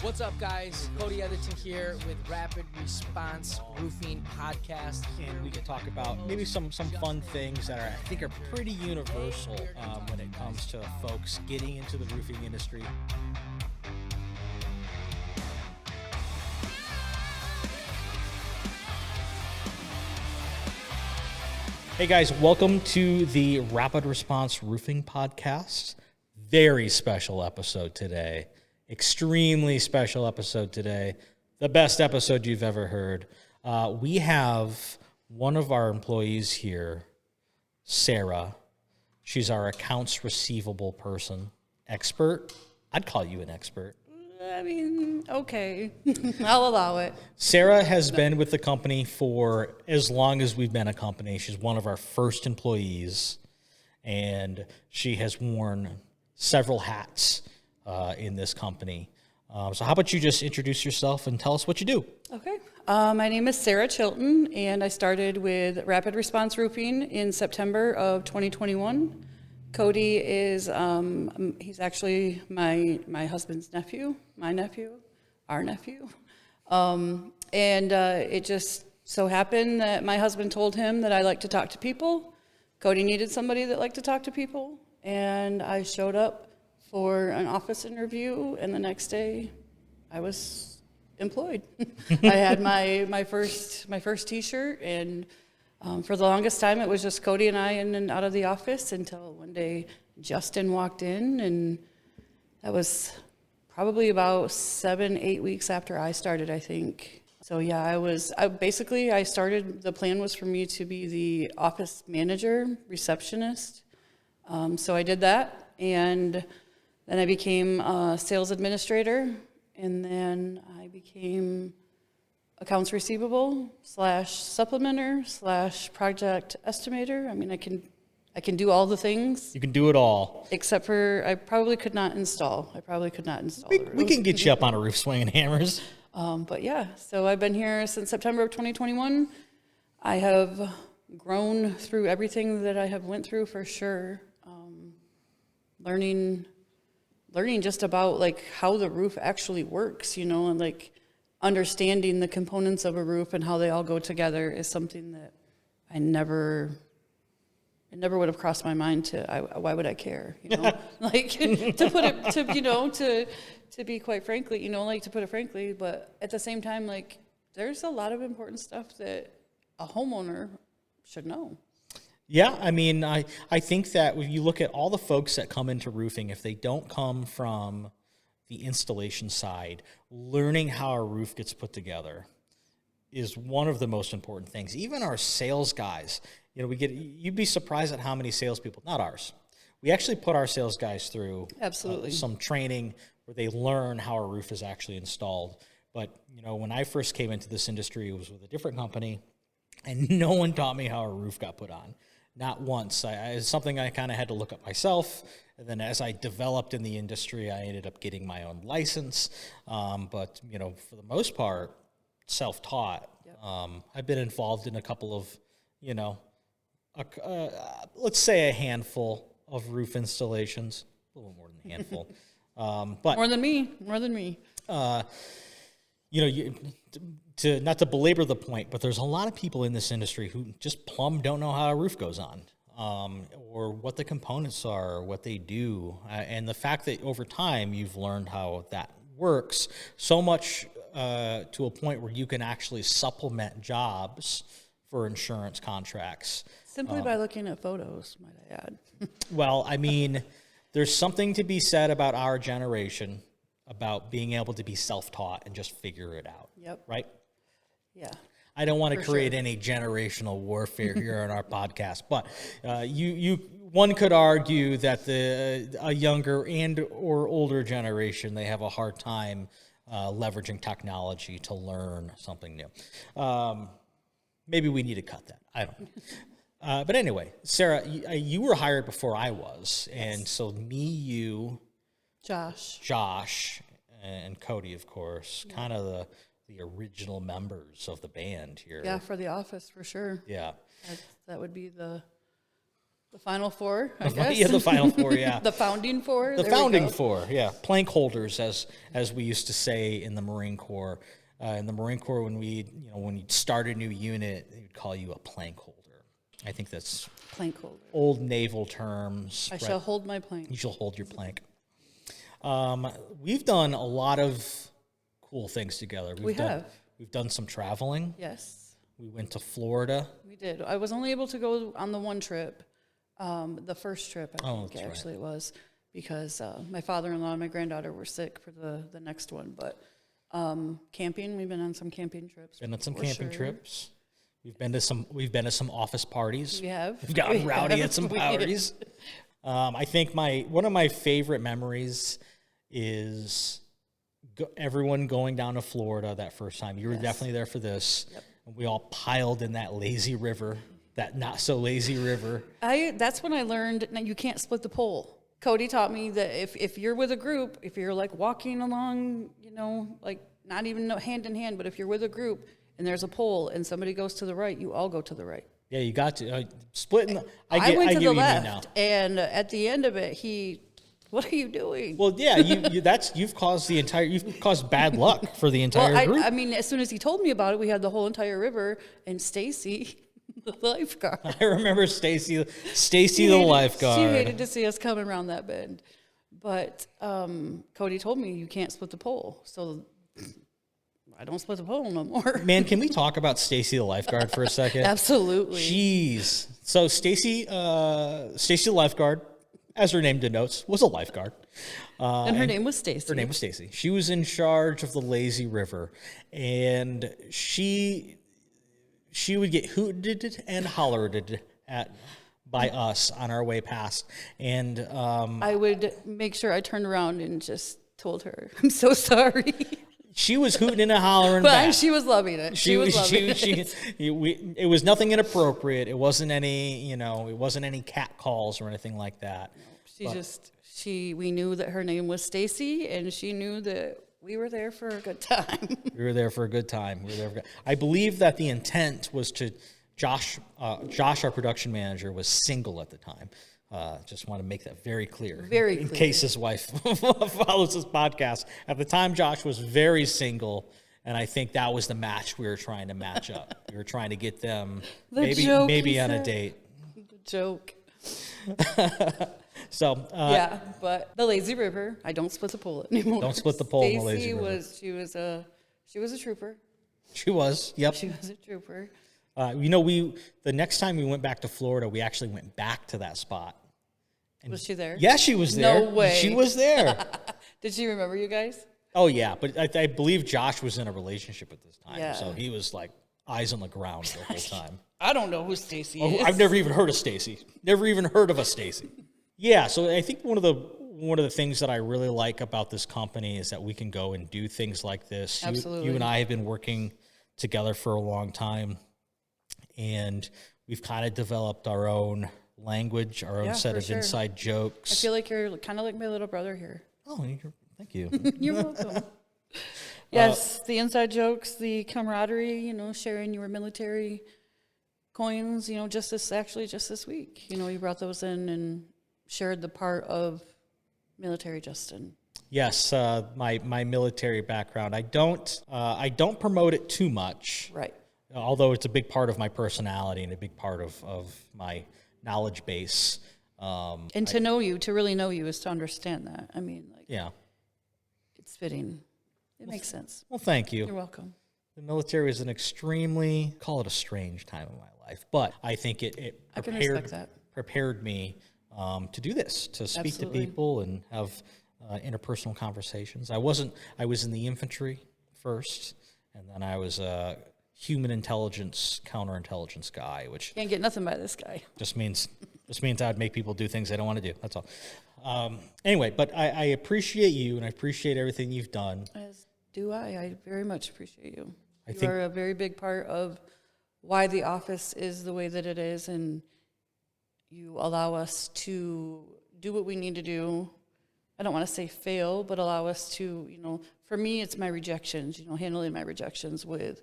What's up, guys? Cody Editon here with Rapid Response Roofing Podcast. And we can talk about maybe some fun things that I think are pretty universal when it comes to folks getting into the roofing industry. Hey guys, welcome to the Rapid Response Roofing Podcast. Very special episode today. Extremely special episode today. The best episode you've ever heard. We have one of our employees here, Sara. She's our accounts receivable person. Expert. I'd call you an expert. I mean, okay. I'll allow it. Sara has been with the company for as long as we've been a company. She's one of our first employees, and she has worn several hats in this company. So how about you just introduce yourself and tell us what you do? Okay. My name is Sara Chilton, and I started with Rapid Response Roofing in September of 2021. Cody is, he's actually my husband's nephew, our nephew. And it just so happened that my husband told him that I like to talk to people. Cody needed somebody that liked to talk to people, and I showed up for an office interview, and the next day I was employed. I had my first T-shirt, and for the longest time it was just Cody and I in and out of the office until one day Justin walked in, and that was probably about 7-8 weeks after I started, I think. So yeah, I started, the plan was for me to be the office manager, receptionist. So I did that, and then I became a sales administrator, and then I became Accounts Receivable / supplementer / Project Estimator. I mean, I can do all the things. You can do it all. Except for I probably could not install. We can get you up on a roof swinging hammers. But yeah, so I've been here since September of 2021. I have grown through everything that I have went through for sure. Learning just about like how the roof actually works, and like understanding the components of a roof and how they all go together is something that it never would have crossed my mind why would I care, like to be quite frankly, to put it frankly, but at the same time, like there's a lot of important stuff that a homeowner should know. Yeah, I mean, I think that when you look at all the folks that come into roofing, if they don't come from the installation side, learning how a roof gets put together is one of the most important things. Even our sales guys, you'd be surprised at how many salespeople, not ours. We actually put our sales guys through Absolutely some training where they learn how a roof is actually installed. But, when I first came into this industry, it was with a different company, and no one taught me how a roof got put on. Not once. It's something I kind of had to look up myself. And then as I developed in the industry, I ended up getting my own license. But, for the most part, self-taught. Yep. I've been involved in a couple of, let's say a handful of roof installations. A little more than a handful. But More than me. Not to belabor the point, but there's a lot of people in this industry who just don't know how a roof goes on, or what the components are, what they do, and the fact that over time you've learned how that works so much to a point where you can actually supplement jobs for insurance contracts. Simply by looking at photos, might I add. Well, I mean, there's something to be said about our generation about being able to be self-taught and just figure it out. Yep. Right? Yeah. I don't want to create any generational warfare here on our podcast, but one could argue that a younger and or older generation, they have a hard time leveraging technology to learn something new. Maybe we need to cut that. I don't know. But anyway, Sara, you were hired before I was, and so me, you, Josh, and Cody, of course, kind of the original members of the band here. Yeah, for the office, for sure. Yeah. That would be the The final four, I guess. Yeah, the final four, yeah. The founding four. The there we founding go. four, yeah. Plank holders, as we used to say in the Marine Corps. In the Marine Corps, when you start a new unit, they would call you a plank holder. I think that's Plank holder. old naval terms. I shall hold my plank. You shall hold your plank. We've done a lot of cool things together. We've done some traveling. Yes. We went to Florida. We did. I was only able to go on the one trip, the first trip, I think actually it was, because my father-in-law and my granddaughter were sick for the next one. But camping, we've been on some camping trips. Been on some camping trips. We've been to some office parties. We have. We've gotten rowdy at some parties. I think one of my favorite memories is everyone going down to Florida that first time. You were definitely there for this. Yep. We all piled in that lazy river, that not so lazy river. That's when I learned that you can't split the pole. Cody taught me that if you're with a group, if you're like walking along, like not even hand in hand, but if you're with a group and there's a pole and somebody goes to the right, you all go to the right. Yeah, you got to splitting. I went to the left, and at the end of it, what are you doing? Well, yeah, you've caused bad luck for the entire group. I mean, as soon as he told me about it, we had the whole entire river, and Stacy, the lifeguard. I remember Stacy the lifeguard. She hated to see us coming around that bend, but Cody told me you can't split the pole, so I don't split the pole no more. Man, can we talk about Stacy the lifeguard for a second? Absolutely. Jeez. So Stacy the lifeguard, as her name denotes, was a lifeguard. And her name was Stacy. Her name was Stacy. She was in charge of the lazy river, and she would get hooted and hollered at by us on our way past. And I would make sure I turned around and just told her, "I'm so sorry." She was hooting and hollering but back. She was loving it. It was nothing inappropriate. It wasn't any, cat calls or anything like that. We knew that her name was Stacy, and she knew that we were there for a good time. We were there for a good time. I believe that the intent was to Josh, our production manager, was single at the time. Just want to make that very clear. In case his wife follows this podcast. At the time, Josh was very single, and I think that was the match we were trying to match up. We were trying to get them maybe on a date. The joke. So but the lazy river, I don't split the pole anymore. Don't split the pole in the lazy river. She was a trooper. She was. Yep. She was a trooper. The next time we went back to Florida, we actually went back to that spot. And was she there? Yeah, she was there. No way. She was there. Did she remember you guys? Oh, yeah. But I believe Josh was in a relationship at this time. Yeah. So he was like eyes on the ground the whole time. I don't know who Stacy is. I've never even heard of Stacy. Never even heard of a Stacy. Yeah. So I think one of the things that I really like about this company is that we can go and do things like this. Absolutely. You and I have been working together for a long time. And we've kind of developed our own language, our own set of inside jokes. I feel like you're kind of like my little brother here. Oh, thank you. You're welcome. Yes, the inside jokes, the camaraderie, sharing your military coins, just this week. You brought those in and shared the part of military, Justin. Yes, my military background. I don't promote it too much. Right. Although it's a big part of my personality and a big part of my knowledge base. And to really know you is to understand that. I mean, it's fitting. It makes sense. Well, thank you. You're welcome. The military was an extremely, call it a strange time in my life, but I think it prepared me to do this, to speak to people and have interpersonal conversations. I was in the infantry first, and then I was human intelligence, counterintelligence guy, which can't get nothing by this guy. Just means I'd make people do things they don't want to do. That's all. Anyway, but I appreciate you, and I appreciate everything you've done. As do I. I very much appreciate you. You are a very big part of why the office is the way that it is, and you allow us to do what we need to do. I don't want to say fail, but allow us to, for me, it's my rejections, handling my rejections with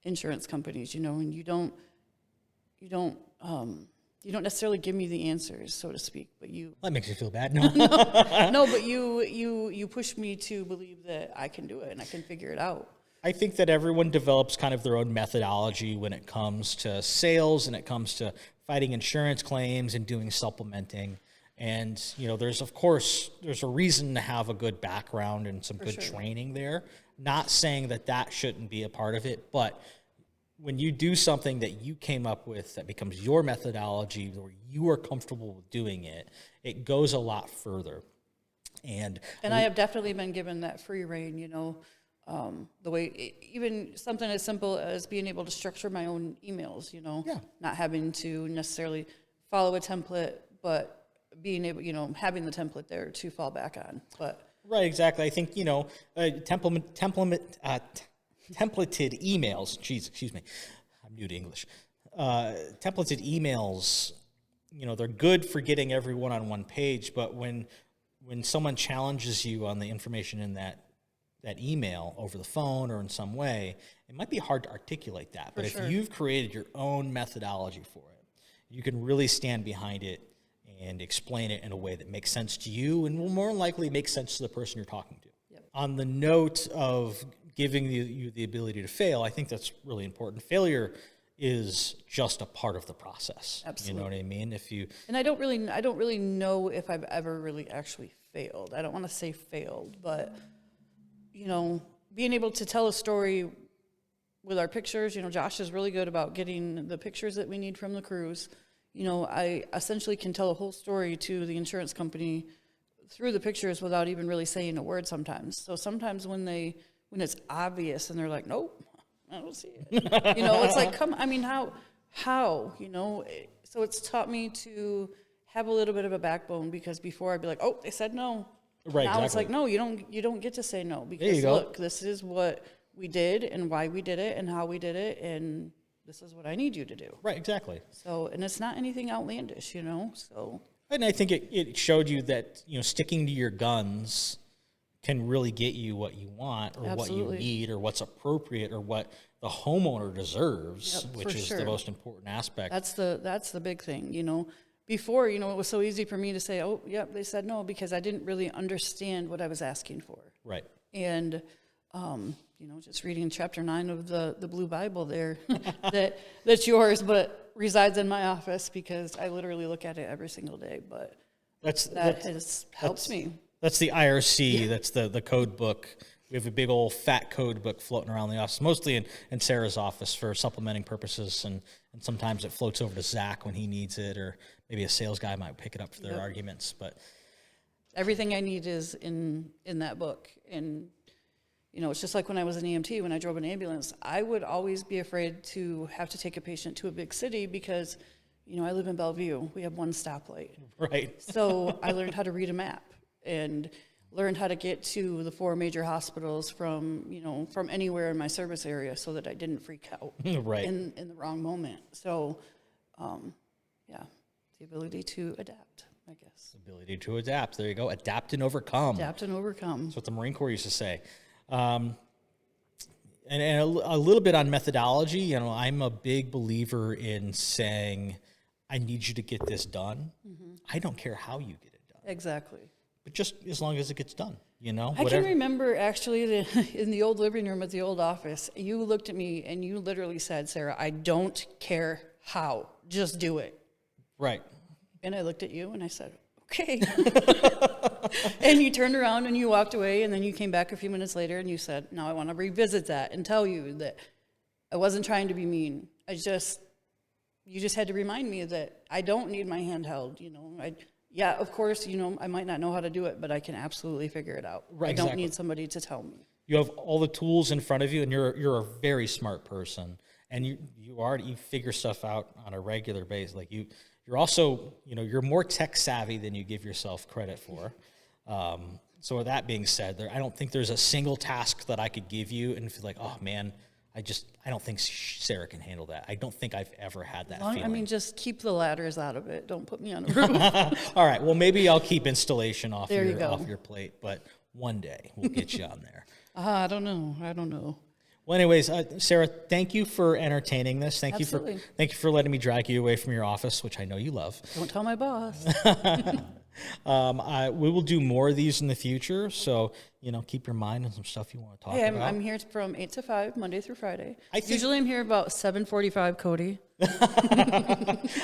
insurance companies, and you don't you don't necessarily give me the answers, so to speak, but you That makes you feel bad. No. no, but you push me to believe that I can do it and I can figure it out. I think that everyone develops kind of their own methodology when it comes to sales and it comes to fighting insurance claims and doing supplementing. And, there's a reason to have a good background and some good training there. Not saying that shouldn't be a part of it, but when you do something that you came up with that becomes your methodology where you are comfortable with doing it, it goes a lot further. And I have definitely been given that free rein, the way, even something as simple as being able to structure my own emails, not having to necessarily follow a template, but being able, having the template there to fall back on. But right, exactly. I think, templated emails, excuse me, I'm new to English. Templated emails, they're good for getting everyone on one page, but when someone challenges you on the information in that email over the phone or in some way, it might be hard to articulate that. But if you've created your own methodology for it, you can really stand behind it and explain it in a way that makes sense to you and will more likely make sense to the person you're talking to. Yep. On the note of giving you the ability to fail, I think that's really important. Failure is just a part of the process. Absolutely. You know what I mean? And I don't really know if I've ever really actually failed. I don't want to say failed, but being able to tell a story with our pictures, Josh is really good about getting the pictures that we need from the crews. I essentially can tell a whole story to the insurance company through the pictures without even really saying a word sometimes. So sometimes when it's obvious and they're like, nope, I don't see it. It's like, how? So it's taught me to have a little bit of a backbone, because before I'd be like, oh, they said no. Right, now exactly. It's like, no, you don't get to say no, because look, this is what we did and why we did it and how we did it, and this is what I need you to do. Right, exactly. So, and it's not anything outlandish, so. And I think it showed you that, sticking to your guns can really get you what you want or Absolutely. what you need or what's appropriate or what the homeowner deserves, which is the most important aspect. That's the big thing, Before, it was so easy for me to say, oh, yep, they said no, because I didn't really understand what I was asking for. Right. And, just reading chapter 9 of the Blue Bible there, that's yours, but resides in my office, because I literally look at it every single day. But that has helped me. That's the IRC. Yeah. That's the code book. We have a big old fat code book floating around the office, mostly in Sarah's office for supplementing purposes, and sometimes it floats over to Zach when he needs it, or maybe a sales guy might pick it up for their arguments. But everything I need is in that book. And it's just like when I was an EMT, when I drove an ambulance, I would always be afraid to have to take a patient to a big city because, I live in Bellevue. We have one stoplight. Right. So I learned how to read a map and learned how to get to the 4 major hospitals from anywhere in my service area, so that I didn't freak out right. in the wrong moment. So, the ability to adapt, I guess. Ability to adapt. There you go. Adapt and overcome. Adapt and overcome. That's what the Marine Corps used to say. And a little bit on methodology. I'm a big believer in saying, I need you to get this done. Mm-hmm. I don't care how you get it done. Exactly. But just as long as it gets done, I can remember actually in the old living room at the old office, you looked at me and you literally said, Sarah, I don't care how, just do it. Right. And I looked at you and I said, okay. And you turned around and you walked away, and then you came back a few minutes later and you said, now I want to revisit that and tell you that I wasn't trying to be mean. You just had to remind me that I don't need my hand held, Yeah, of course, I might not know how to do it, but I can absolutely figure it out. Right, I don't need somebody to tell me. You have all the tools in front of you, and you're a very smart person, and you figure stuff out on a regular basis. Like you're also, you're more tech savvy than you give yourself credit for. So with that being said, I don't think there's a single task that I could give you and feel like, oh man, I don't think Sarah can handle that. I don't think I've ever had that feeling. Just keep the ladders out of it. Don't put me on a roof. All right. Well, maybe I'll keep installation off your plate, but one day we'll get you on there. I don't know. Well, anyways, Sarah, thank you for entertaining this. Thank Absolutely. you for letting me drag you away from your office, which I know you love. Don't tell my boss. We will do more of these in the future, so keep your mind on some stuff you want to talk Hey, about. I'm here from 8 to 5, Monday through Friday. I think- Usually I'm here about 7:45, Cody.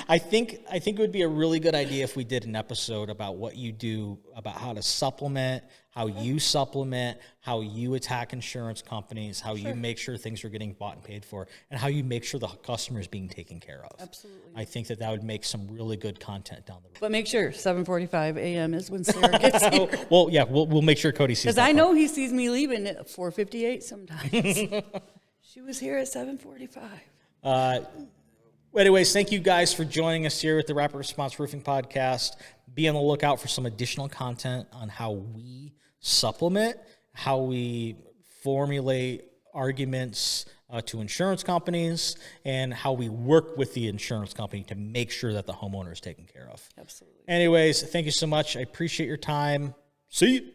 I think it would be a really good idea if we did an episode about what you do, about how to supplement, how you supplement, how you attack insurance companies, how you make sure things are getting bought and paid for, and how you make sure the customer is being taken care of. Absolutely. I think that would make some really good content down the road. But make sure 7:45 a.m. is when Sarah gets here. Well, yeah, we'll make sure Cody sees that. Because I know he sees me leaving at 4:58 sometimes. She was here at 7:45. Anyways, thank you guys for joining us here at the Rapid Response Roofing Podcast. Be on the lookout for some additional content on how we supplement, how we formulate arguments to insurance companies, and how we work with the insurance company to make sure that the homeowner is taken care of. Absolutely. Anyways, thank you so much. I appreciate your time. See you.